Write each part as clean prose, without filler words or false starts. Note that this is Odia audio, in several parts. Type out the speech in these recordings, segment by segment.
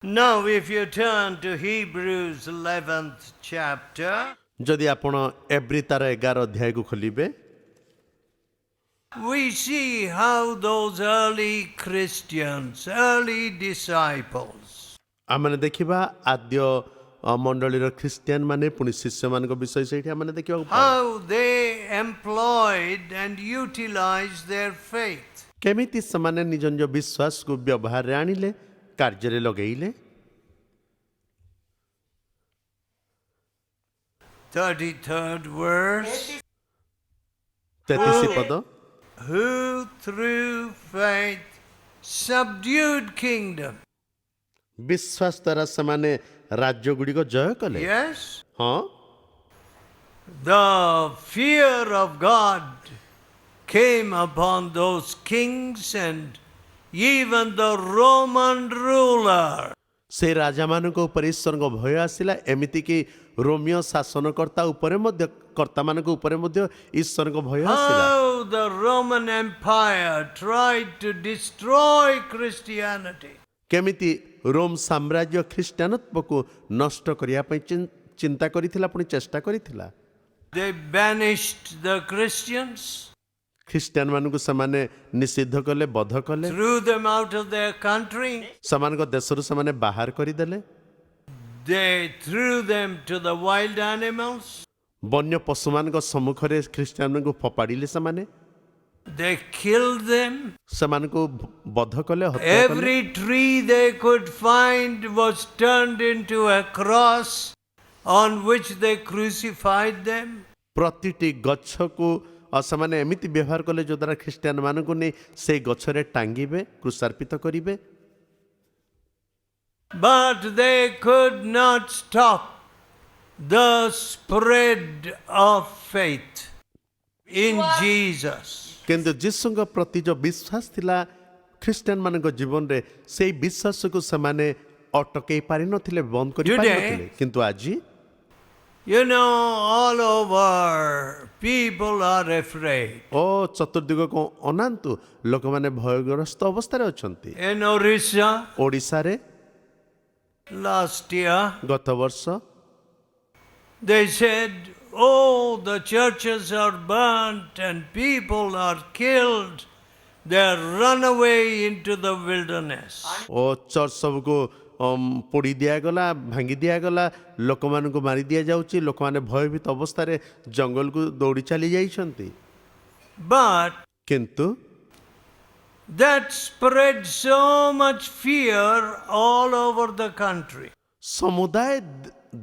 Now, if you turn to Hebrews 11th chapter, ଯଦି ଆପଣ ଏବ୍ରି ତାର 11 ଅଧ୍ୟାୟକୁ ଖୋଲିବେ we see how those early Christians, early disciples, ଆମେ ଦେଖିବା ଆଦ୍ୟ ମଣ୍ଡଳୀର ଖ୍ରୀଷ୍ଟିଆନ ମାନେ ପୁଣି ଶିଷ୍ୟମାନଙ୍କ ବିଷୟ ସେଇଠି ଆମେ ଦେଖିବାକୁ ପାଉ how they employed and utilized their faith. କେମିତି ସେମାନେ ନିଜ ନିଜ ବିଶ୍ୱାସକୁ ବ୍ୟବହାରରେ ଆଣିଲେ କାର୍ଯ୍ୟରେ ଲଗେଇଲେ 33rd verse. 33 ପଦ Who through faith subdued kingdom. ବିଶ୍ୱାସ ଦ୍ୱାରା ସେମାନେ ରାଜ୍ୟ ଗୁଡ଼ିକ ଜୟ କଲେ Yes? ହଁ The fear of God came upon those kings and even the Roman ruler. ସେ ରାଜାମାନଙ୍କ ଉପରେ ଈଶ୍ୱରଙ୍କ ଭୟ ଆସିଲା ଏମିତିକି ରୋମିଓ ଶାସନକର୍ତ୍ତା ଉପରେ ମଧ୍ୟ କର୍ତ୍ତାମାନଙ୍କ ଉପରେ ମଧ୍ୟ ଈଶ୍ୱରଙ୍କ ଭୟ ଆସିଲା How the Roman Empire tried to destroy Christianity. କେମିତି ରୋମ ସାମ୍ରାଜ୍ୟ ଖ୍ରୀଷ୍ଟିଆନତ୍ୱକୁ ନଷ୍ଟ କରିବା ପାଇଁ ଚିନ୍ତା କରିଥିଲା ପୁଣି ଚେଷ୍ଟା କରିଥିଲା They banished the Christians, Christian ମାନଙ୍କୁ ସେମାନେ ନିଷିଦ୍ଧ କଲେ ବଧ କଲେ threw them out of their country. ସେମାନଙ୍କ ଦେଶରୁ ସେମାନେ ବାହାର କରିଦେଲେ They threw them to the wild animals. ବନ୍ୟ ପଶୁମାନଙ୍କ ସମ୍ମୁଖରେ ଖ୍ରୀଷ୍ଟିଆନମାନଙ୍କୁ ଫୋପାଡ଼ିଲେ ସେମାନେ They killed them. ସେମାନଙ୍କୁ ବଧ କଲେ ହତ୍ୟା କଲେ Every tree they could find was turned into a cross on which they crucified them. ପ୍ରତିଟି ଗଛକୁ ସେମାନେ ଏମିତି ବ୍ୟବହାର କଲେ ଯଦ୍ୱାରା ଖ୍ରୀଷ୍ଟିଆନ ମାନଙ୍କୁ ନେଇ ସେଇ ଗଛରେ ଟାଙ୍ଗିବେ କୃଷାର୍ପିତ କରିବେ But they could not stop the spread of faith in Jesus. କିନ୍ତୁ ଯୀଶୁଙ୍କ ପ୍ରତି ଯେଉଁ ବିଶ୍ୱାସ ଥିଲା ଖ୍ରୀଷ୍ଟିଆନ ମାନଙ୍କ ଜୀବନରେ ସେଇ ବିଶ୍ୱାସକୁ ସେମାନେ ଅଟକେଇ ପାରିନଥିଲେ ବନ୍ଦ କରିପାରିନଥିଲେ କିନ୍ତୁ ଆଜି You know, all over people are afraid. ଓ ଚତୁର୍ଦିଗକୁ ଅନାନ୍ତୁ ଲୋକମାନେ ଭୟଗ୍ରସ୍ତ ଅବସ୍ଥାରେ ଅଛନ୍ତି In Orissa, ଓଡ଼ିଶାରେ last year, ଗତ ବର୍ଷ they said, oh, the churches are burnt and people are killed. They are run away into the wilderness. O church ସବୁକୁ ପୋଡ଼ି ଦିଆଗଲା ଭାଙ୍ଗି ଦିଆଗଲା ଲୋକମାନଙ୍କୁ ମାରି ଦିଆଯାଉଛି ଲୋକମାନେ ଭୟଭୀତ ଅବସ୍ଥାରେ ଜଙ୍ଗଲକୁ ଦୌଡ଼ି ଚାଲି ଯାଇଛନ୍ତି But କିନ୍ତୁ that spread so much fear all over the country. ସମୁଦାୟ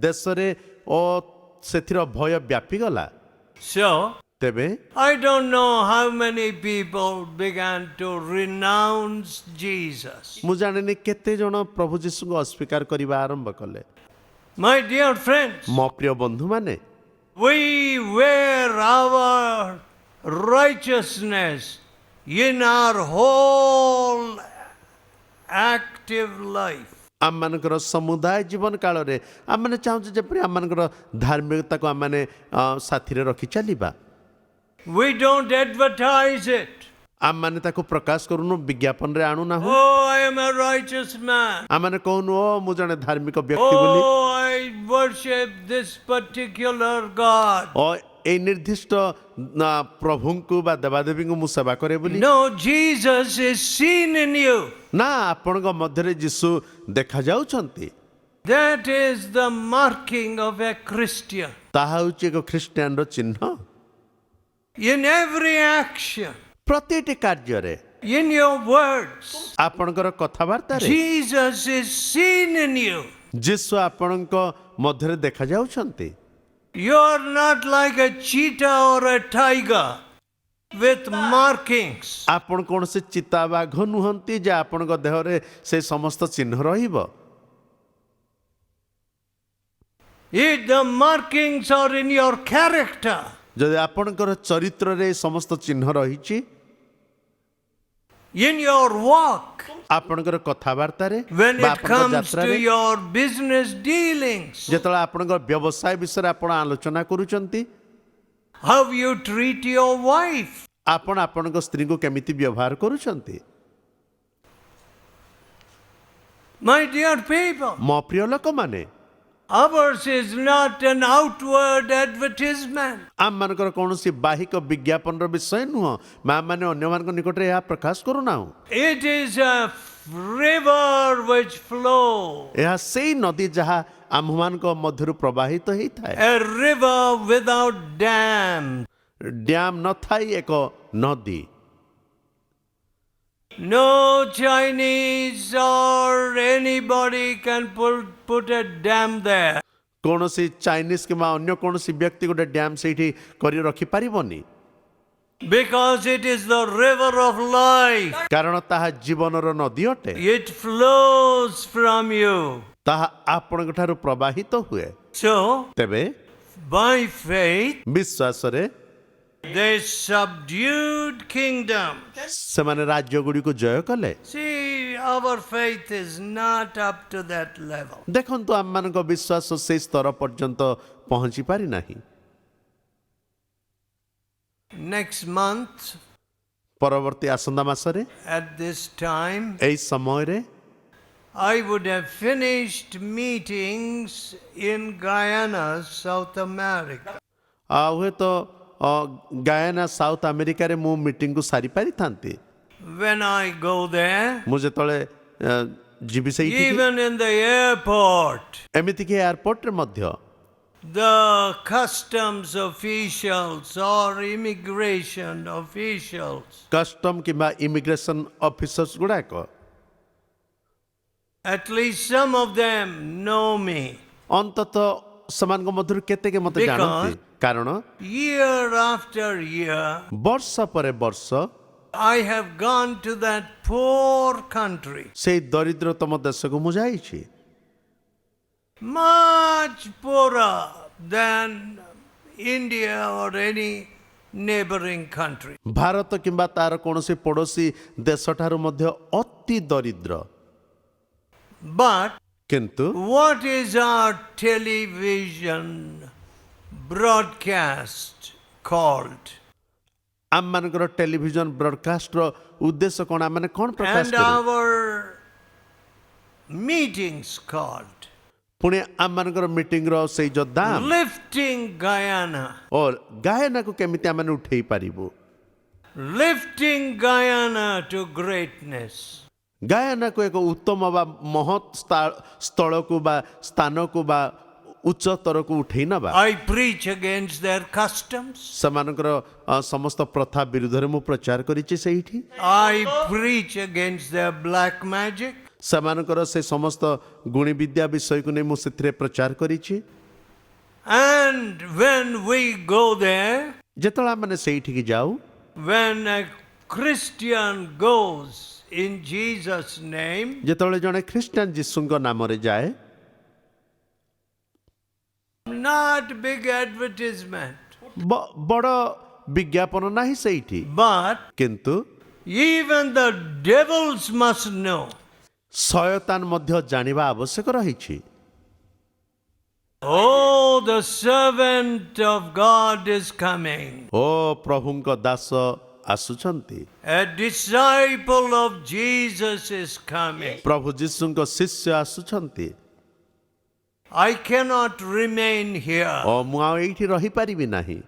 ଦେଶରେ ଓ ସେଥିର ଭୟ ବ୍ୟାପିଗଲା So, ତେବେ I don't know how many people began to renounce Jesus. ମୁଁ ଜାଣିନି କେତେ ଜଣ ପ୍ରଭୁ ଯୀଶୁଙ୍କୁ ଅସ୍ୱୀକାର କରିବା ଆରମ୍ଭ କଲେ My dear friends, ମୋ ପ୍ରିୟ ବନ୍ଧୁମାନେ we wear our righteousness in our whole active life. ଆମମାନଙ୍କର ସମୁଦାୟ ଜୀବନ କାଳରେ ଆମମାନେ ଚାହୁଁଛୁ ଯେପରି ଆମମାନଙ୍କର ଧାର୍ମିକତାକୁ ଆମମାନେ ସାଥିରେ ରଖି ଚାଲିବା We don't advertise it. ଆମମାନେ ତାକୁ ପ୍ରକାଶ କରୁନୁ ବିଜ୍ଞାପନରେ ଆଣୁନାହୁଁ Oh, I am a righteous man. ଆମମାନେ କହୁନୁ ଓ ମୁଁ ଜଣେ ଧାର୍ମିକ ବ୍ୟକ୍ତି ବୋଲି Oh, I worship this particular God. ଓ ଏଇ ନିର୍ଦ୍ଦିଷ୍ଟ ପ୍ରଭୁଙ୍କୁ ବା ଦେବାଦେବୀଙ୍କୁ ମୁଁ ସେବା କରେ ବୋଲି No, Jesus is seen in you. ନା ଆପଣଙ୍କ ମଧ୍ୟରେ ଯୀଶୁ ଦେଖାଯାଉଛନ୍ତି That is the marking of a Christian. ତାହା ହେଉଛି ଏକ ଖ୍ରୀଷ୍ଟିଆନର ଚିହ୍ନ In every action, ପ୍ରତିଟି କାର୍ଯ୍ୟରେ in your words, ଆପଣଙ୍କର କଥାବାର୍ତ୍ତାରେ Jesus is seen in you. ଯୀଶୁ ଆପଣଙ୍କ ମଧ୍ୟରେ ଦେଖାଯାଉଛନ୍ତି You are not like a cheetah or a tiger with markings. ଆପଣ କୌଣସି ଚିତା ବାଘ ନୁହନ୍ତି ଯେ ଆପଣଙ୍କ ଦେହରେ ସେ ସମସ୍ତ ଚିହ୍ନ ରହିବ If the markings are in your character, ଯଦି ଆପଣଙ୍କର ଚରିତ୍ରରେ ସମସ୍ତ ଚିହ୍ନ ରହିଛି in your walk, ଆପଣଙ୍କର କଥାବାର୍ତ୍ତାରେ when ବା it ଆପଣଙ୍କ comes to ଯାତ୍ରାରେ your business dealings, ଯେତେବେଳେ ଆପଣଙ୍କର ବ୍ୟବସାୟ ବିଷୟରେ ଆପଣ ଆଲୋଚନା କରୁଛନ୍ତି how you treat your wife, ଆପଣ ଆପଣଙ୍କ ସ୍ତ୍ରୀଙ୍କୁ କେମିତି ବ୍ୟବହାର କରୁଛନ୍ତି My dear people, ମୋ ପ୍ରିୟ ଲୋକମାନେ, ours is not an outward advertisement. ଆମମାନଙ୍କର କୌଣସି ବାହିକ ବିଜ୍ଞାପନର ବିଷୟ ନୁହଁ। ମା ମାନେ ଅନ୍ୟମାନଙ୍କ ନିକଟରେ ଏହା ପ୍ରକାଶ କରୁନାହୁଁ। It is a river which flows, ଏହା ସେଇ ନଦୀ ଯାହା ଆମ୍ଭମାନଙ୍କ ମଧ୍ୟରୁ ପ୍ରବାହିତ ହେଇଥାଏ। a river without dam. Dam ନଥାଇ ଏକ ନଦୀ। No Chinese or anybody can put a dam there. କୌଣସି ଚାଇନିଜ କିମ୍ବା ଅନ୍ୟ କୌଣସି ବ୍ୟକ୍ତି ଗୋଟେ ଡ୍ୟାମ୍ ସେଇଠି କରି ରଖିପାରିବନି, Because it is the river of life. କାରଣ ତାହା ଜୀବନର ନଦୀ ଅଟେ। It flows from you. ତାହା ଆପଣଙ୍କ ଠାରୁ ପ୍ରବାହିତ ହୁଏ। So, ତେବେ by faith, ବିଶ୍ୱାସରେ they subdued kingdoms. ସେମାନେ ରାଜ୍ୟ ଗୁଡ଼ିକୁ ଜୟ କଲେ। See, our faith is not up to that level. ଦେଖନ୍ତୁ, ଆମମାନଙ୍କ ବିଶ୍ୱାସ ସେଇ ସ୍ତର ପର୍ଯ୍ୟନ୍ତ ପହଞ୍ଚି ପାରିନାହିଁ। Next month, ପରବର୍ତ୍ତୀ ଆସନ୍ତା ମାସରେ at this time, ଏହି ସମୟରେ I would have finished meetings in Guyana, South America. ହୁଏତ ଗାୟନା ସାଉଥ ଆମେରିକାରେ ମୁଁ ମିଟିଂକୁ ସାରିପାରିଥାନ୍ତି। When I go there, ମୁଁ ଯେତେବେଳେ ଯିବି ସେଇଠି, even in the airport, ଏମିତିକି ଏୟାରପୋର୍ଟରେ ମଧ୍ୟ the customs officials or immigration officials, custom କିମ୍ବା ଇମିଗ୍ରେସନ ଅଫିସର୍ସ ଗୁଡ଼ାକ at least some of them know me. ଅନ୍ତତଃ ସେମାନଙ୍କ ମଧ୍ୟରୁ କେତେକେ ମୋତେ Because ଜାଣନ୍ତି, କାରଣ year after year, ବର୍ଷ ପରେ ବର୍ଷ I have gone to that poor country, ସେଇ ଦରିଦ୍ରତମ ଦେଶକୁ ମୁଁ ଯାଇଛି, much poorer than India or any neighboring country. Bharat କିମ୍ବା ତାର କୌଣସି ପଡ଼ୋଶୀ ଦେଶଠାରୁ ମଧ୍ୟ ଅତି ଦରିଦ୍ର। But କିନ୍ତୁ what is our television broadcast called? ଆମମାନଙ୍କର ଟେଲିଭିଜନ ବ୍ରଡକାଷ୍ଟର ଉଦ୍ଦେଶ୍ୟ କ'ଣ? ଆମମାନେ କ'ଣ ପ୍ରକାଶ And କରୁ? our meetings called? ପୁଣି ଆମମାନଙ୍କର ମିଟିଂର ସେଇ ଯୋଉ ଦାମ Lifting Guyana. ଓ ଗାୟନାକୁ କେମିତି ଆମମାନେ ଉଠେଇ ପାରିବୁ, Lifting Guyana to greatness. ଗାୟନାକୁ ଏକ ଉତ୍ତମ ବା ମହତ୍ ସ୍ଥଳକୁ ବା ସ୍ଥାନକୁ ବା ଉଚ୍ଚତରକୁ ଉଠେଇ ନେବା। I preach against their customs. ସେମାନଙ୍କର ସମସ୍ତ ପ୍ରଥା ବିରୁଦ୍ଧରେ ମୁଁ ପ୍ରଚାର କରିଛି ସେଇଠି। I preach against their black magic. ସେମାନଙ୍କର ସେ ସମସ୍ତ ଗୁଣି ବିଦ୍ୟା ବିଷୟକୁ ନେଇ ମୁଁ ସେଥିରେ ପ୍ରଚାର କରିଛି। And when we go there, ଯେତେବେଳେ ଆମେ ସେଇଠିକି ଯାଉ, when a Christian goes in Jesus' name, ଯେତେବେଳେ ଜଣେ ଖ୍ରୀଷ୍ଟିଆନ ଯୀଶୁଙ୍କ ନାମରେ ଯାଏ, not big advertisement, ବଡ଼ ବିଜ୍ଞାପନ ନାହିଁ ସେଇଠି, but କିନ୍ତୁ even the devils must know. ଶୟତାନ ମଧ୍ୟ ଜାଣିବା ଆବଶ୍ୟକ ରହିଛି। Oh, the servant of God is coming. ଓ ପ୍ରଭୁଙ୍କ ଦାସ ଆସୁଛନ୍ତି, A disciple of Jesus is coming. ପ୍ରଭୁ ଯୀଶୁଙ୍କ ଶିଷ୍ୟ ଆସୁଛନ୍ତି। I cannot remain here. ମୁଁ ଆଉ ଏଇଠି ରହିପାରିବି ନାହିଁ,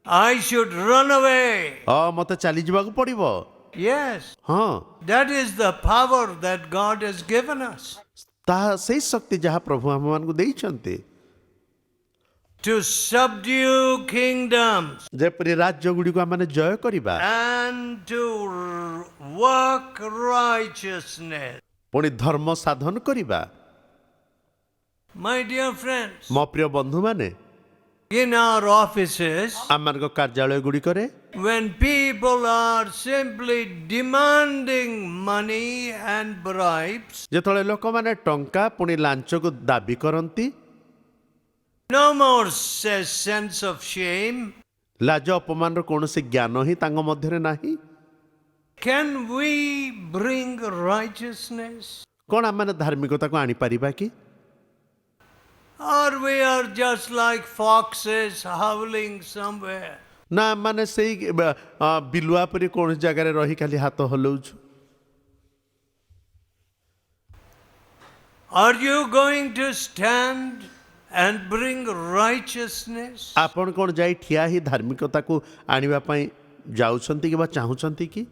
I should run away. ମୋତେ ଚାଲିଯିବାକୁ ପଡ଼ିବ। Yes, ହଁ, that is the power that God has given us ତାହା ସେଇ ଶକ୍ତି ଯାହା ପ୍ରଭୁ ଆମମାନଙ୍କୁ ଦେଇଛନ୍ତି, to subdue kingdoms ଯେପରି ରାଜ୍ୟ ଗୁଡ଼ିକୁ ଆମେ ଜୟ କରିବା, and to work righteousness. ପୁଣି ଧର୍ମ ସାଧନ କରିବା। My dear friends, ମୋ ପ୍ରିୟ ବନ୍ଧୁମାନେ, in our offices, ଆମମାନଙ୍କ କାର୍ଯ୍ୟାଳୟ ଗୁଡ଼ିକରେ when people are simply demanding money and bribes, ଯେତେବେଳେ ଲୋକମାନେ ଟଙ୍କା ପୁଣି ଲାଞ୍ଚକୁ ଦାବି କରନ୍ତି, no more sense of shame. ଲାଜ ଅପମାନର କୌଣସି ଜ୍ଞାନ ହିଁ ତାଙ୍କ ମଧ୍ୟରେ ନାହିଁ। Can we bring righteousness? କ'ଣ ଆମମାନେ ଧାର୍ମିକତାକୁ ଆଣିପାରିବା କି? Or we are just like foxes howling somewhere? ନା ମାନେ ସେଇ ବିଲୁଆ ପରି କୌଣସି ଜାଗାରେ ରହି ଖାଲି ହାତ ହଲଉଛୁ। Are you going to stand and bring righteousness? ଆପଣ କ'ଣ ଯାଇ ଠିଆ ହିଁ ଧାର୍ମିକତାକୁ ଆଣିବା ପାଇଁ ଯାଉଛନ୍ତି କି ବା ଚାହୁଁଛନ୍ତି କି?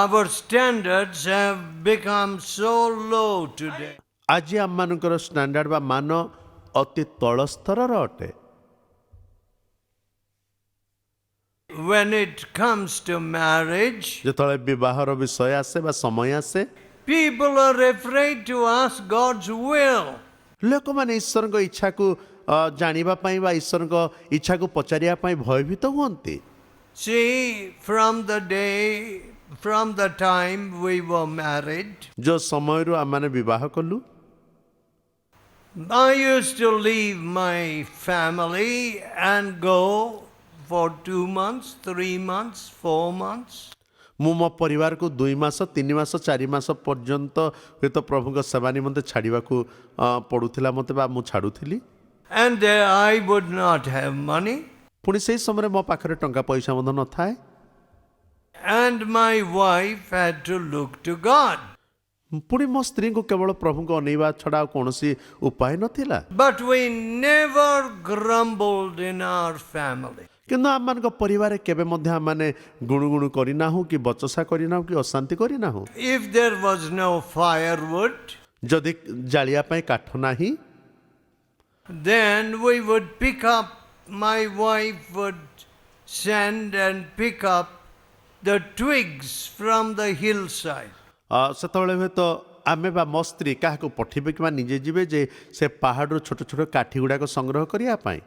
Our standards have become so low today. ଆଜି ଆମମାନଙ୍କର ଷ୍ଟାଣ୍ଡାର୍ଡ ବା ମାନ ଅତି ତଳ ସ୍ତରର ଅଟେ। When it comes to marriage, ଯେତେବେଳେ ବିବାହର ବିଷୟ ଆସେ ବା ସମୟ ଆସେ, people are afraid to ask God's will. ଲୋକମାନେ ଈଶ୍ୱରଙ୍କ ଇଚ୍ଛାକୁ ଜାଣିବା ପାଇଁ ବା ଈଶ୍ୱରଙ୍କ ଇଚ୍ଛାକୁ ପଚାରିବା ପାଇଁ ଭୟଭୀତ ହୁଅନ୍ତି। See, from the time we were married, ଯେଉଁ ସମୟରୁ ଆମମାନେ ବିବାହ କଲୁ, I used to leave my family and go for 2 months, 3 months, 4 months. ମୁଁ ମୋ ପରିବାରକୁ 2 ମାସ 3 ମାସ 4 ମାସ ପର୍ଯ୍ୟନ୍ତ ହୁଏତ ପ୍ରଭୁଙ୍କ ସେବା ନିମନ୍ତେ ଛାଡ଼ିବାକୁ ପଡ଼ୁଥିଲା ମୋତେ ବା ମୁଁ ଛାଡ଼ୁଥିଲି। And there I would not have money. ପୁଣି ସେଇ ସମୟରେ ମୋ ପାଖରେ ଟଙ୍କା ପଇସା ମଧ୍ୟ ନଥାଏ। And my wife had to look to God. ପୁଣି ମୋ ସ୍ତ୍ରୀଙ୍କୁ କେବଳ ପ୍ରଭୁଙ୍କୁ ଅନେଇବା ଛଡ଼ା ଆଉ କୌଣସି ଉପାୟ ନଥିଲା। But we never grumbled in our family. କିନ୍ତୁ ଆମମାନଙ୍କ ପରିବାରରେ କେବେ ମଧ୍ୟ ଆମମାନେ ଗୁଣୁଗୁଣୁ କରିନାହୁଁ କି ବଚସା କରିନାହୁଁ କି ଅଶାନ୍ତି କରିନାହୁଁ। If there was no firewood, ଯଦି ଜାଳିବା ପାଇଁ କାଠ ନାହିଁ, then we would pick up, my wife would send and pick up the twigs from the hillside. ସେତେବେଳେ ହୁଏତ ଆମେ ବା ମୋ ସ୍ତ୍ରୀ କାହାକୁ ପଠେଇବେ କିମ୍ବା ନିଜେ ଯିବେ ଯେ ସେ ପାହାଡ଼ରୁ ଛୋଟ ଛୋଟ କାଠି ଗୁଡ଼ାକ ସଂଗ୍ରହ କରିବା ପାଇଁ।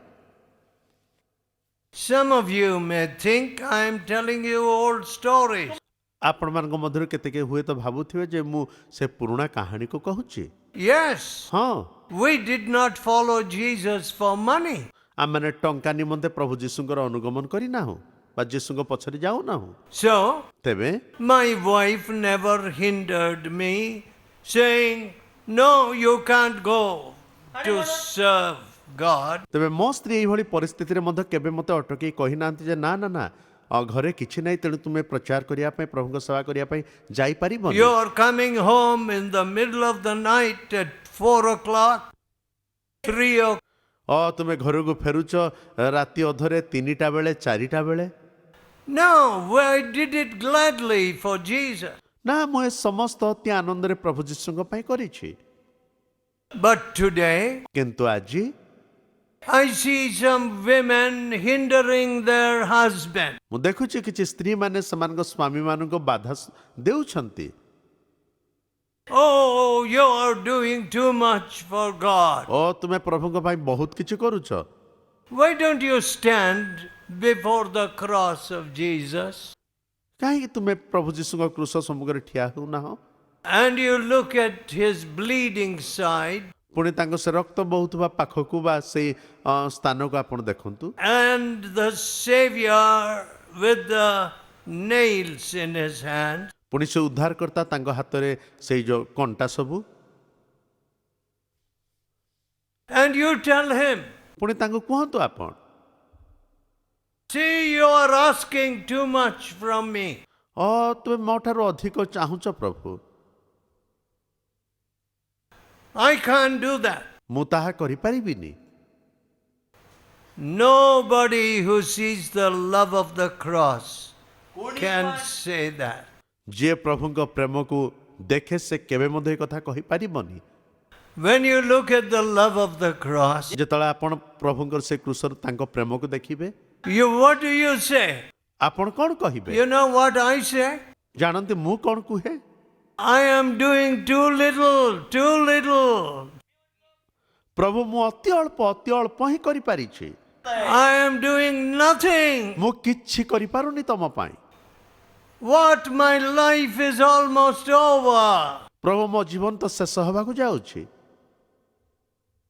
Some of you may think I am telling you old stories. ଆପଣମାନଙ୍କ ମଧ୍ୟରୁ କେତେକେ ହୁଏତ ଭାବୁଥିବେ ଯେ ମୁଁ ସେ ପୁରୁଣା କାହାଣୀକୁ କହୁଛି। Yes, ହଁ, we did not follow Jesus for money. ଆମମାନେ ଟଙ୍କା ନିମନ୍ତେ ପ୍ରଭୁ ଯୀଶୁଙ୍କର ଅନୁଗମନ କରିନାହୁଁ ବା ଯୀଶୁଙ୍କ ପଛରେ ଯାଉନାହୁଁ। So, ତେବେ my wife never hindered me, saying, no, you can't go to serve God. ତେବେ ମୋ ସ୍ତ୍ରୀ ଏଇଭଳି ପରିସ୍ଥିତିରେ ମଧ୍ୟ କେବେ ମୋତେ ଅଟକେଇ କହିନାହାନ୍ତି ଯେ ନା ନା ନା ଘରେ କିଛି ନାହିଁ, ତେଣୁ ତୁମେ ପ୍ରଚାର କରିବା ପାଇଁ ପ୍ରଭୁଙ୍କ ସେବା କରିବା ପାଇଁ ଯାଇପାରିବନି। You are coming home in the middle of the night at 4 o'clock, 3 o'clock. ତୁମେ ଘରକୁ ଫେରୁଛ ରାତି ଅଧରେ 3ଟା ବେଳେ 4ଟା ବେଳେ। No, I did it gladly for Jesus. ନା, ମୁଁ ଏ ସମସ୍ତ ଅତି ଆନନ୍ଦରେ ପ୍ରଭୁ ଯୀଶୁଙ୍କ ପାଇଁ କରିଛି। But today, କିନ୍ତୁ ଆଜି I see some women hindering their husband. ମୁଁ ଦେଖୁଛି କିଛି ସ୍ତ୍ରୀ ମାନେ ସେମାନଙ୍କ ସ୍ୱାମୀମାନଙ୍କୁ ବାଧା ଦେଉଛନ୍ତି। Oh, you are doing too much for God. ତୁମେ ପ୍ରଭୁଙ୍କ ପାଇଁ ବହୁତ କିଛି କରୁଛ। Why don't you stand before the cross of Jesus କାହିଁକି ତୁମେ ପ୍ରଭୁ ଯୀଶୁଙ୍କ କ୍ରୁଶ ସମ୍ମୁଖରେ ଠିଆ ହେଉନାହଁ? and you look at his bleeding side ପୁଣି ତାଙ୍କ ସେ ରକ୍ତ ବହୁଥିବା ପାଖକୁ ବା ସେଇ ସ୍ଥାନକୁ ଆପଣ ଦେଖନ୍ତୁ। and the Savior with the nails in his hand? ପୁଣି ସେ ଉଦ୍ଧାରକର୍ତ୍ତା ତାଙ୍କ ହାତରେ ସେଇ ଯୋଉ କଣ୍ଟା ସବୁ, And you tell him, ପୁଣି ତାଙ୍କୁ କୁହନ୍ତୁ ଆପଣ, see, you are asking too much from me. ତୁମେ ମୋ ଠାରୁ ଅଧିକ ଚାହୁଁଛ ପ୍ରଭୁ, I can't do that. ମୁଁ ତାହା କରିପାରିବିନି। Nobody who sees the love of the cross can say that. ଯିଏ ପ୍ରଭୁଙ୍କ ପ୍ରେମକୁ ଦେଖେ ସେ କେବେ ମଧ୍ୟ ଏ କଥା କହିପାରିବନି। When you look at the love of the cross, ଯେତେବେଳେ ଆପଣ ପ୍ରଭୁଙ୍କର ସେ କ୍ରୁଶରୁ ତାଙ୍କ ପ୍ରେମକୁ ଦେଖିବେ, what do you say? ଆପଣ କ'ଣ କହିବେ? You know what I say? ଜାଣନ୍ତି ମୁଁ କ'ଣ କୁହେ? I am doing too little, too little. ପ୍ରଭୁ ମୁଁ ଅତି ଅଳ୍ପ ହିଁ କରିପାରିଛି। I am doing nothing. ମୁଁ କିଛି କରିପାରୁନି ତମ ପାଇଁ। What, my life is almost over. ପ୍ରଭୁ ମୋ ଜୀବନ ତ ଶେଷ ହେବାକୁ ଯାଉଛି।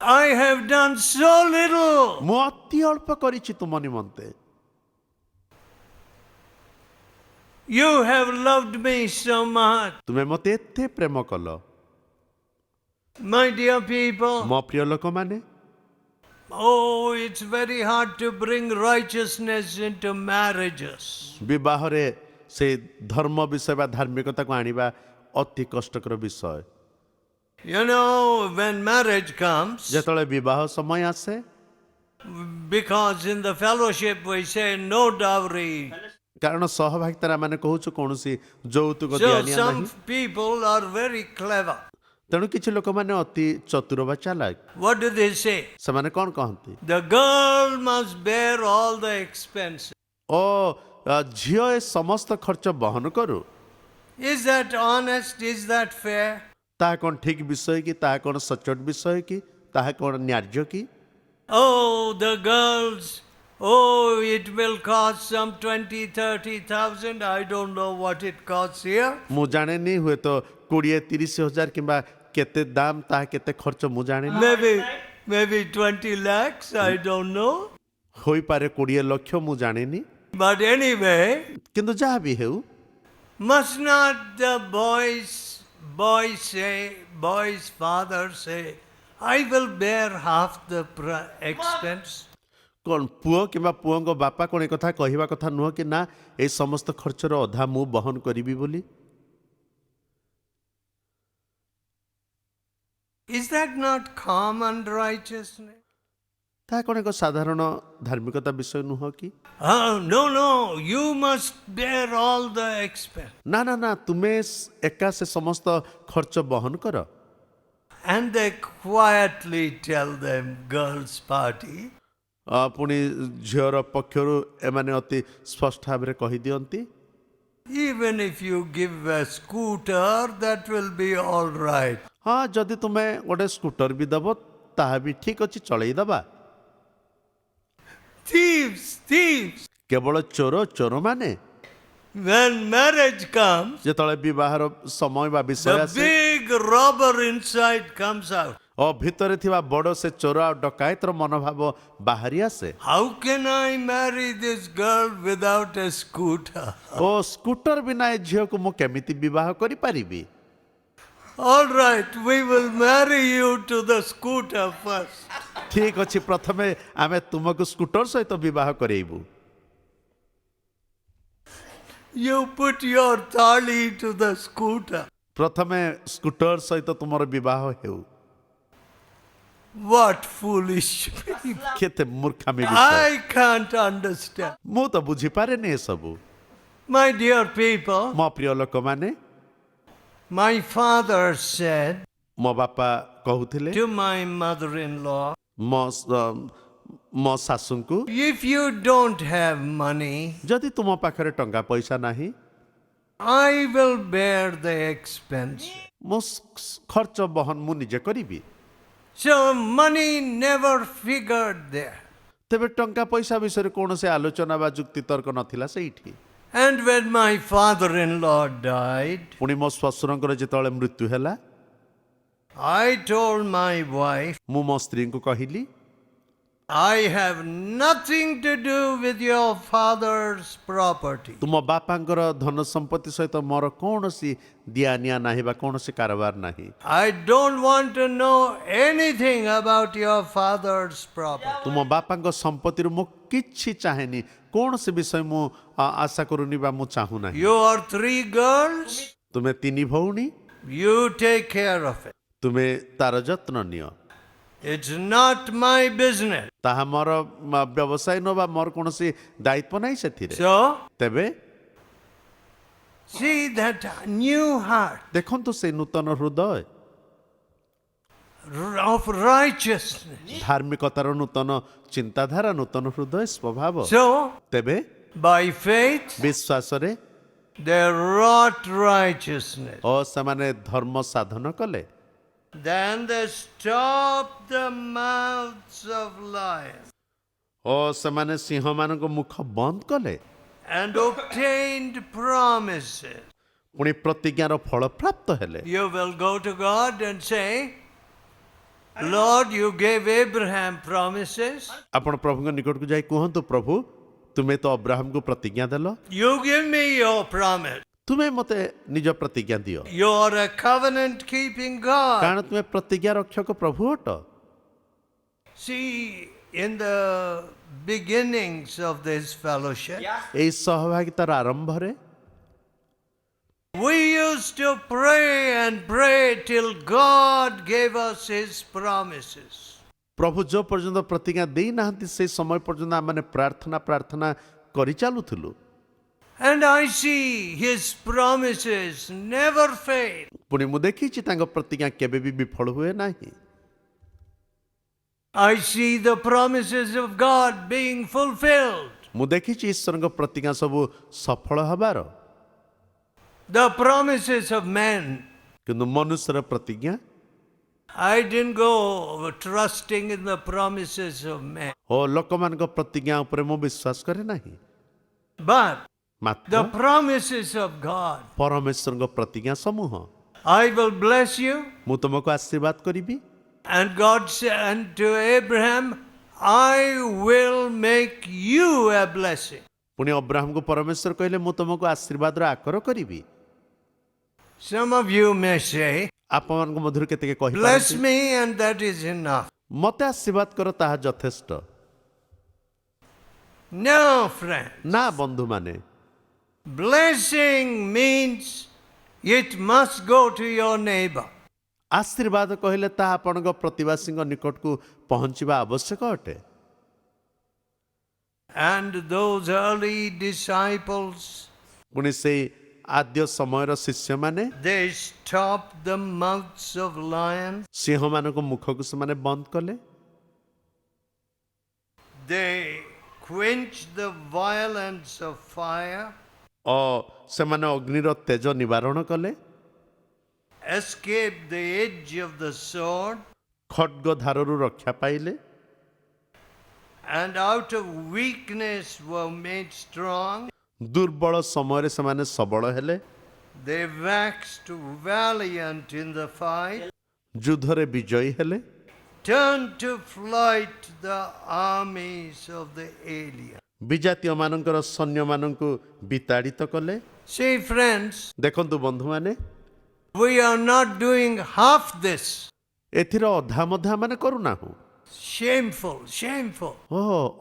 I have done so little. ମୁଁ ଅତି ଅଳ୍ପ କରିଛି ତୁମ ନିମନ୍ତେ। You have loved me so much. ତୁମେ ମୋତେ ଏତେ ପ୍ରେମ କଲ। My dear people, ମୋ ପ୍ରିୟ ଲୋକମାନେ, oh, it's very hard to bring righteousness into marriages. ବିବାହରେ ସେ ଧର୍ମ ବିଷୟ ବା ଧାର୍ମିକତାକୁ ଆଣିବା ଅତି କଷ୍ଟକର ବିଷୟ। You know, when marriage comes, ଯେତେବେଳେ ବିବାହ ସମୟ ଆସେ, because in the fellowship we say no dowry. କାରଣ ସହଭାଗିତାରେ ଆମେ କହୁଛୁ କୌଣସି ଯୌତୁକ So ଦିଆନିଆ some ନାହିଁ। people are very clever. ତେଣୁ କିଛି ଲୋକମାନେ ଅତି ଚତୁର ବା ଚାଲାକ। What do they say? ସେମାନେ କ'ଣ କହନ୍ତି? The girl must bear all the expenses. ଓ ଝିଅ ଏ ସମସ୍ତ ଖର୍ଚ୍ଚ ବହନ କରୁ। Is that honest? Is that fair? ତାହା କ'ଣ ଠିକ୍ ବିଷୟ କି? ତାହା କ'ଣ ସଚ୍ଚୋଟ ବିଷୟ କି? ତାହା କ'ଣ ନ୍ୟାର୍ଯ୍ୟ କି? Oh, the girls. Oh, it will cost some 20,000-30,000. I don't know what it costs here. ମୁଁ ଜାଣେନି, ହୁଏତ 20-30 ହଜାର କିମ୍ବା କେତେ ଦାମ, ତାହା କେତେ ଖର୍ଚ୍ଚ ମୁଁ ଜାଣେନି। Maybe 20 lakhs. I don't know. ହୋଇପାରେ 20 ଲକ୍ଷ, ମୁଁ ଜାଣେନି। But anyway, କିନ୍ତୁ ଯାହା ବି ହେଉ, must not the boy's father say, I will bear half the expense? କ'ଣ ପୁଅ କିମ୍ବା ପୁଅଙ୍କ ବାପା କ'ଣ ଏ କଥା କହିବା କଥା ନୁହଁ କି ନା ଏ ସମସ୍ତ ଖର୍ଚ୍ଚର ଅଧା ମୁଁ ବହନ କରିବି ବୋଲି? Is that not common righteousness? ତାହା କ'ଣ ଏକ ସାଧାରଣ ଧାର୍ମିକତା ବିଷୟ ନୁହଁ କି? Oh, no, you must bear all the expense. ନା ନା ନା, ତୁମେ ଏକା ସେ ସମସ୍ତ ଖର୍ଚ୍ଚ ବହନ କର। And they quietly tell them, girls' party, ପୁଣି ଝିଅର ପକ୍ଷରୁ ଏମାନେ ଅତି ସ୍ପଷ୍ଟ ଭାବରେ କହିଦିଅନ୍ତି, even if you give a scooter, that will be all right. ହଁ ଯଦି ତୁମେ ଗୋଟେ ସ୍କୁଟର ବି ଦେବ ତାହା ବି ଠିକ୍ ଅଛି, ଚଳେଇ ଦେବା। Thieves. କେବଳ ଚୋରମାନେ When marriage comes, ଯେତେବେଳେ ବିବାହର ସମୟ ବା ବିଷୟ the ଆସେ, big robber inside comes out. ଓ ଭିତରେ ଥିବା ବଡ଼ ସେ ଚୋର ଆଉ ଡକାୟତର ମନୋଭାବ ବାହାରି ଆସେ। How can I marry this girl without a scooter? O scooter ବିନା ଏ ଝିଅକୁ ମୁଁ କେମିତି ବିବାହ କରିପାରିବି? All right, we will marry you to the scooter first. ଠିକ୍ ଅଛି, ପ୍ରଥମେ ଆମେ ତୁମକୁ ସ୍କୁଟର ସହିତ ବିବାହ କରେଇବୁ। You put your thali to the scooter. ପ୍ରଥମେ ସ୍କୁଟର ସହିତ ତୁମର ବିବାହ ହେଉ। What foolish people. କେତେ ମୂର୍ଖାମୀ ବିଷୟ! I can't understand. ମୁଁ ତ ବୁଝିପାରେନି ଏସବୁ। My dear people, ମୋ ପ୍ରିୟ ଲୋକମାନେ, my father said ମୋ ବାପା କହୁଥିଲେ to my mother-in-law, ମୋ ଶାଶୁଙ୍କୁ, if you don't have money, ଯଦି ତୁମ ପାଖରେ ଟଙ୍କା ପଇସା ନାହିଁ, I will bear the expense. ମୁଁ ଖର୍ଚ୍ଚ ବହନ ମୁଁ ନିଜେ କରିବି। So money never figured there. ତେବେ ଟଙ୍କା ପଇସା ବିଷୟରେ କୌଣସି ଆଲୋଚନା ବା ଯୁକ୍ତି ତର୍କ ନଥିଲା ସେଇଠି। And when my father-in-law died, ପୁଣି ମୋ ଶ୍ୱଶୁରଙ୍କର ଯେତେବେଳେ ମୃତ୍ୟୁ ହେଲା, I told my wife, ମୁଁ ମୋ ସ୍ତ୍ରୀଙ୍କୁ କହିଲି, I have nothing to do with your father's property. ତୁମ ବାପାଙ୍କର ଧନ ସମ୍ପତ୍ତି ସହିତ ମୋର କୌଣସି ଦିଆନିଆ ନାହିଁ ବା କୌଣସି କାରବାର ନାହିଁ। I don't want to know anything about your father's property. ତୁମ ବାପାଙ୍କ ସମ୍ପତ୍ତିରୁ ମୁଁ କିଛି ଚାହେଁନି, କୌଣସି ବିଷୟ ମୁଁ ଆଶା କରୁନି ବା ମୁଁ ଚାହୁଁନାହିଁ। You are 3 girls, ତୁମେ 3 ଭଉଣୀ, you take care of it. ତୁମେ ତାର ଯତ୍ନ ନିଅ। It's not my business. ତାହା ମୋର ବ୍ୟବସାୟ ନୁହଁ ବା ମୋର କୌଣସି ଦାୟିତ୍ୱ ନାହିଁ ସେଥିରେ। So, ତେବେ see that new heart ଦେଖନ୍ତୁ ସେ ନୂତନ ହୃଦୟ, of righteousness. ଧାର୍ମିକତାର ନୂତନ ଚିନ୍ତାଧାରା, ନୂତନ ହୃଦୟ ସ୍ୱଭାବ। So, ତେବେ by faith, ବିଶ୍ୱାସରେ they wrought righteousness. ଓ ସେମାନେ ଧର୍ମ ସାଧନ କଲେ। Then they stopped the mouths of lions ଓ ସେମାନେ ସିଂହମାନଙ୍କ ମୁଖ ବନ୍ଦ କଲେ, and obtained promises. ପୁଣି ପ୍ରତିଜ୍ଞାର ଫଳ ପ୍ରାପ୍ତ ହେଲେ। You will go to God and say, Lord, you gave Abraham promises. ଆପଣ ପ୍ରଭୁଙ୍କ ନିକଟକୁ ଯାଇ କୁହନ୍ତୁ, ପ୍ରଭୁ ତୁମେ ତ ଅବ୍ରାହମକୁ ପ୍ରତିଜ୍ଞା ଦେଲ, You give me your promise. ତୁମେ ମୋତେ ନିଜ ପ୍ରତିଜ୍ଞା ଦିଅ, You are a covenant keeping God. କାରଣ ତୁମେ ପ୍ରତିଜ୍ଞା ରକ୍ଷକ ପ୍ରଭୁ ଅଟ। See, in the beginnings of this fellowship, ଏହି ସହଭାଗିତାର ଆରମ୍ଭରେ We used to pray and pray till God gave us His promises. ପ୍ରଭୁ ଯେଉଁ ପର୍ଯ୍ୟନ୍ତ ପ୍ରତିଜ୍ଞା ଦେଇନାହାନ୍ତି ସେ ସମୟ ପର୍ଯ୍ୟନ୍ତ ଆମମାନେ ପ୍ରାର୍ଥନା କରି ଚାଲୁଥିଲୁ। And I see His promises never fail. ପୁଣି ମୁଁ ଦେଖିଛି ତାଙ୍କ ପ୍ରତିଜ୍ଞା କେବେ ବି ବିଫଳ ହୁଏ ନାହିଁ। I see the promises of God being fulfilled. ମୁଁ ଦେଖିଛି ଈଶ୍ୱରଙ୍କ ପ୍ରତିଜ୍ଞା ସବୁ ସଫଳ ହେବାର। The promises of men. କିନ୍ତୁ ମନୁଷ୍ୟର ପ୍ରତିଜ୍ଞା I didn't go trusting in the promises of men. ଓ ଲୋକମାନଙ୍କ ପ୍ରତିଜ୍ଞା ଉପରେ ମୁଁ ବିଶ୍ୱାସ କରେ ନାହିଁ। But ମାତ୍ର the promises of God. ପରମେଶ୍ୱରଙ୍କ ପ୍ରତିଜ୍ଞା ସମୂହ I will bless you. ମୁଁ ତୁମକୁ ଆଶୀର୍ବାଦ କରିବି। And God said to Abraham, I will make you a blessing. ପୁଣି ଅବ୍ରାହମକୁ ପରମେଶ୍ୱର କହିଲେ ମୁଁ ତୁମକୁ ଆଶୀର୍ବାଦର ଆକର କରିବି। Some of you may say, ଆପଣମାନଙ୍କ ମଧ୍ୟରୁ କେତେକେ bless କହିପାରନ୍ତି me and that is enough. ମୋତେ ଆଶୀର୍ବାଦ କର ତାହା ଯଥେଷ୍ଟ। No, friend. ନା ବନ୍ଧୁମାନେ, Blessing means it must go to your neighbor. ଆଶୀର୍ବାଦ କହିଲେ ତାହା ଆପଣଙ୍କ ପ୍ରତିବାସୀଙ୍କ ନିକଟକୁ ପହଞ୍ଚିବା ଆବଶ୍ୟକ ଅଟେ। And those early disciples, ପୁଣି ସେଇ ଆଦ୍ୟ ସମୟର ଶିଷ୍ୟମାନେ they stopped the mouths of lions. ସିଂହମାନଙ୍କ ମୁଖକୁ ସେମାନେ ବନ୍ଦ କଲେ। They quenched the violence of fire, ଓ ସେମାନେ ଅଗ୍ନିର ତେଜ ନିବାରଣ କଲେ। escaped the edge of the sword, ଖଡ୍ଗ ଧାରରୁ ରକ୍ଷା ପାଇଲେ। and out of weakness were made strong. ଦୁର୍ବଳ ସମୟରେ ସେମାନେ ସବଳ ହେଲେ। They waxed valiant in the fight, ଯୁଦ୍ଧରେ ବିଜୟୀ ହେଲେ। turned to flight the armies of the alien. ବିଜାତୀୟମାନଙ୍କର ସୈନ୍ୟମାନଙ୍କୁ ବିତାଡ଼ିତ କଲେ। See, friends, ଦେଖନ୍ତୁ ବନ୍ଧୁମାନେ, we are not doing half this. ଏଥିର ଅଧା ମଧ୍ୟ ଆମେ କରୁନାହୁଁ। Shameful, shameful.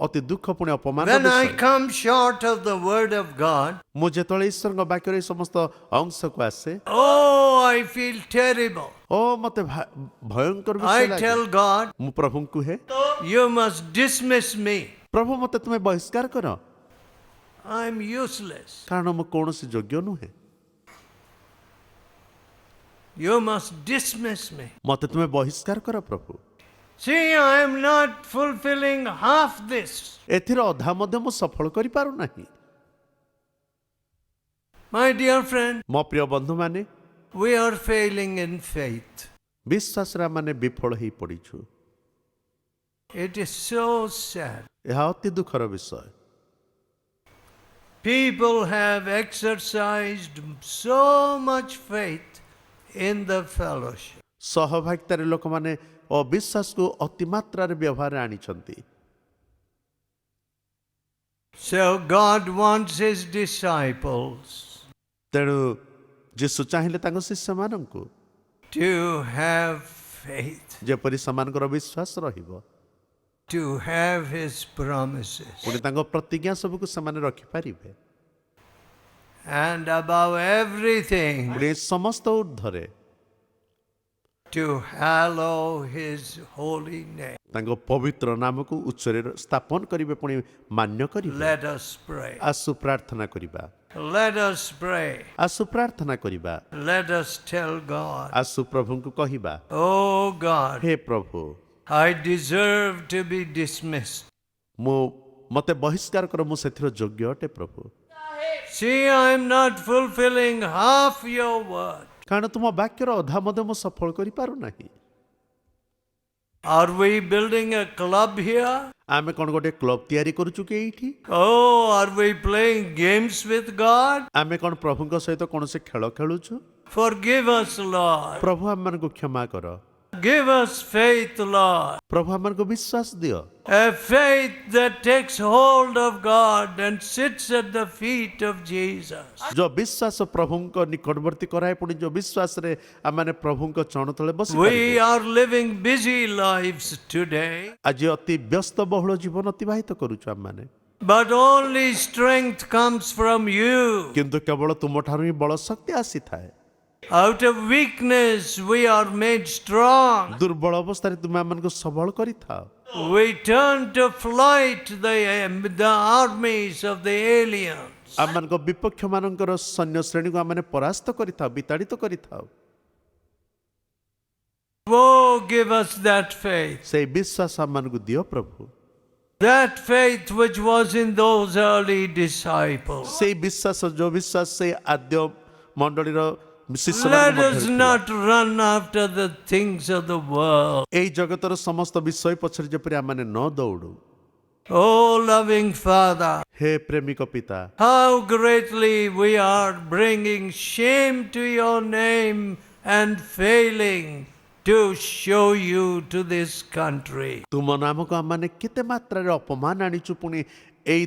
ଅତି ଦୁଃଖ ପୁଣି ଅପମାନ When I ବିଷୟ। come short of the word of God, ମୁଁ ଯେତେବେଳେ ଈଶ୍ୱରଙ୍କ ବାକ୍ୟର ଏହି ସମସ୍ତ ଅଂଶକୁ ଆସେ, oh, I feel terrible. ମୋତେ ଭୟଙ୍କର I ବିଷୟ ଲାଗେ। tell God, ମୁଁ ପ୍ରଭୁଙ୍କୁ କୁହେ, you must dismiss me. ପ୍ରଭୁ ମୋତେ ତୁମେ ବହିଷ୍କାର କର, I'm useless. କାରଣ ମୁଁ କୌଣସି ଯୋଗ୍ୟ ନୁହେଁ। You must dismiss me. ମୋତେ ତୁମେ ବହିଷ୍କାର କର ପ୍ରଭୁ। See, I am not fulfilling half this. ଏଥିର ଅଧା ମଧ୍ୟ ମୁଁ ସଫଳ କରିପାରୁନାହିଁ। My dear friend, ମୋ ପ୍ରିୟ ବନ୍ଧୁମାନେ, we are failing in faith. ବିଶ୍ୱାସରେ ଆମେ ବିଫଳ ହେଇ ପଡ଼ିଛୁ। It is so sad. ଏହା ଅତି ଦୁଃଖର ବିଷୟ। People have exercised so much faith in the fellowship. ସହଭାଗିତାରେ ଲୋକମାନେ ଅବିଶ୍ୱାସକୁ ଅତି ମାତ୍ରାରେ ବ୍ୟବହାରରେ ଆଣିଛନ୍ତି। So God wants His disciples ତେଣୁ ଯୀଶୁ ଚାହିଁଲେ ତାଙ୍କ ଶିଷ୍ୟମାନଙ୍କୁ to have faith, ଯେପରି ସେମାନଙ୍କର ବିଶ୍ୱାସ ରହିବ, to have His promises. ପୁଣି ତାଙ୍କ ପ୍ରତିଜ୍ଞା ସବୁକୁ ସେମାନେ ରଖିପାରିବେ। And above everything, ପୁଣି ଏ ସମସ୍ତ ଉର୍ଦ୍ଧ୍ୱରେ to hallow His holy name. ତାଙ୍କ ପବିତ୍ର ନାମକୁ ଉଚ୍ଚରେ ସ୍ଥାପନ କରିବେ, ପୁଣି ମାନ୍ୟ କରିବେ। Let us pray. ଆସୁ ପ୍ରାର୍ଥନା କରିବା, Let us pray. ଆସୁ ପ୍ରାର୍ଥନା କରିବା, Let us tell God, ଆସୁ ପ୍ରଭୁଙ୍କୁ କହିବା, oh God, ହେ ପ୍ରଭୁ, I deserve to be dismissed. ମୋତେ ବହିଷ୍କାର କର, ମୁଁ ସେଥିର ଯୋଗ୍ୟ ଅଟେ ପ୍ରଭୁ। See, I am not fulfilling half your word. କାରଣ ତୁମ ବାକ୍ୟର ଅଧା ମଧ୍ୟ ମୁଁ ସଫଳ କରିପାରୁନାହିଁ। Are we building a club here? ଆମେ କ'ଣ ଗୋଟେ କ୍ଲବ ତିଆରି କରୁଛୁ କି ଏଇଠି? Oh, are we playing games with God? ଆମେ କ'ଣ ପ୍ରଭୁଙ୍କ ସହିତ କୌଣସି ଖେଳ ଖେଳୁଛୁ? Forgive us, Lord. ପ୍ରଭୁ ଆମମାନଙ୍କୁ କ୍ଷମା କର। Give us faith, Lord. ପ୍ରଭୁ ଆମମାନଙ୍କୁ ବିଶ୍ୱାସ ଦିଅ, A faith that takes hold of God and sits at the feet of Jesus. ଯୋଉ ବିଶ୍ୱାସ ପ୍ରଭୁଙ୍କ ନିକଟବର୍ତ୍ତୀ କରାଏ, ପୁଣି ଯୋଉ ବିଶ୍ୱାସରେ ଆମେ ପ୍ରଭୁଙ୍କ ଚରଣ ତଳେ ବସି We are living busy lives today. ଆଜି ଅତି ବ୍ୟସ୍ତ ବହୁଳ ଜୀବନ ଅତିବାହିତ କରୁଛୁ ଆମମାନେ। But only strength comes from you. କିନ୍ତୁ କେବଳ ତୁମଠାରୁ ହିଁ ବଳ ଶକ୍ତି ଆସିଥାଏ। Out of weakness we are made strong. ଦୁର୍ବଳ ଅବସ୍ଥାରେ ତୁମେ ଆମମାନଙ୍କୁ ସବଳ କରିଥାଅ। We turn to flight the armies of the aliens. ଆମମାନଙ୍କ ବିପକ୍ଷ ମାନଙ୍କର ସୈନ୍ୟ ଶ୍ରେଣୀକୁ ଆମେ ପରାସ୍ତ କରିଥାଉ, ବିତାଡ଼ିତ କରିଥାଉ। Oh, give us that faith. ସେଇ ବିଶ୍ୱାସ ଆମମାନଙ୍କୁ ଦିଅ ପ୍ରଭୁ। That faith which was in those early disciples. ସେଇ ବିଶ୍ୱାସ ଯୋଉ ବିଶ୍ୱାସ ସେଇ ଆଦ୍ୟ ମଣ୍ଡଳୀର Let us not run after the things of the world. ଏଇ ଜଗତର ସମସ୍ତ ବିଷୟ ପଛରେ ଯେପରି ଆମମାନେ ନ ଦୌଡୁ। Oh, loving Father, ହେ ପ୍ରେମିକ ପିତା, how greatly we are bringing shame to your name and failing to show you to this country. ତୁମ ନାମକୁ ଆମମାନେ କେତେ ମାତ୍ରାରେ ଅପମାନ ଆଣିଛୁ, ପୁଣି ଏଇ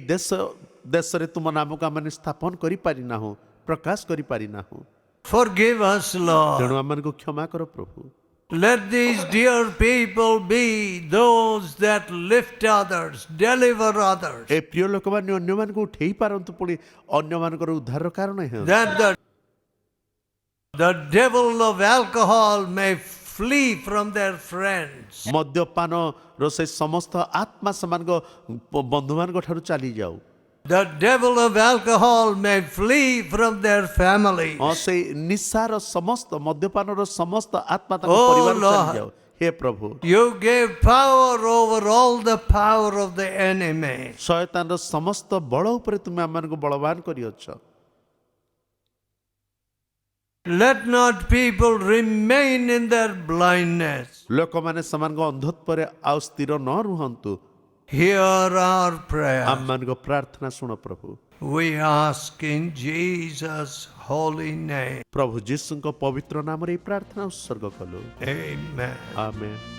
ଦେଶରେ ତୁମ ନାମକୁ ଆମମାନେ ସ୍ଥାପନ କରିପାରିନାହୁଁ, ପ୍ରକାଶ କରିପାରିନାହୁଁ। Forgive us, Lord. ତେଣୁ ଆମମାନଙ୍କୁ କ୍ଷମା କର ପ୍ରଭୁ। Let these dear people be those that lift others, deliver others, ଏ ପ୍ରିୟ ଲୋକମାନେ ଅନ୍ୟମାନଙ୍କୁ ଉଠେଇ ପାରନ୍ତୁ, ପୁଣି ଅନ୍ୟମାନଙ୍କର ଉଦ୍ଧାରର କାରଣ ହେଉ। that the devil of alcohol may flee from their friends. ମଦ୍ୟପାନର ସେ ସମସ୍ତ ଆତ୍ମା ସେମାନଙ୍କ ବନ୍ଧୁମାନଙ୍କ ଠାରୁ ଚାଲିଯାଉ। The devil of alcohol may flee from their families. ସେଇ ନିଶାର ସମସ୍ତ ମଦ୍ୟପାନର ସମସ୍ତ ଆତ୍ମା ତାଙ୍କ Oh, ପରିବାର Lord. ଚାଲିଯାଉ। ହେ ପ୍ରଭୁ, You gave power over all the power of the enemy. ଶୟତାନର ସମସ୍ତ ବଳ ଉପରେ ତୁମେ ଆମମାନଙ୍କୁ ବଳବାନ କରିଅଛ। Let not people remain in their blindness. ଲୋକମାନେ ସେମାନଙ୍କ ଅନ୍ଧତ୍ୱରେ ଆଉ ସ୍ଥିର ନ ରୁହନ୍ତୁ। Hear our prayer. ଆମମାନଙ୍କ ପ୍ରାର୍ଥନା ଶୁଣ ପ୍ରଭୁ। We ask in Jesus' holy name. ପ୍ରଭୁ ଯୀଶୁଙ୍କ ପବିତ୍ର ନାମରେ ଏହି ପ୍ରାର୍ଥନା ଉତ୍ସର୍ଗ କଲୁ। Amen. ଆମେନ୍।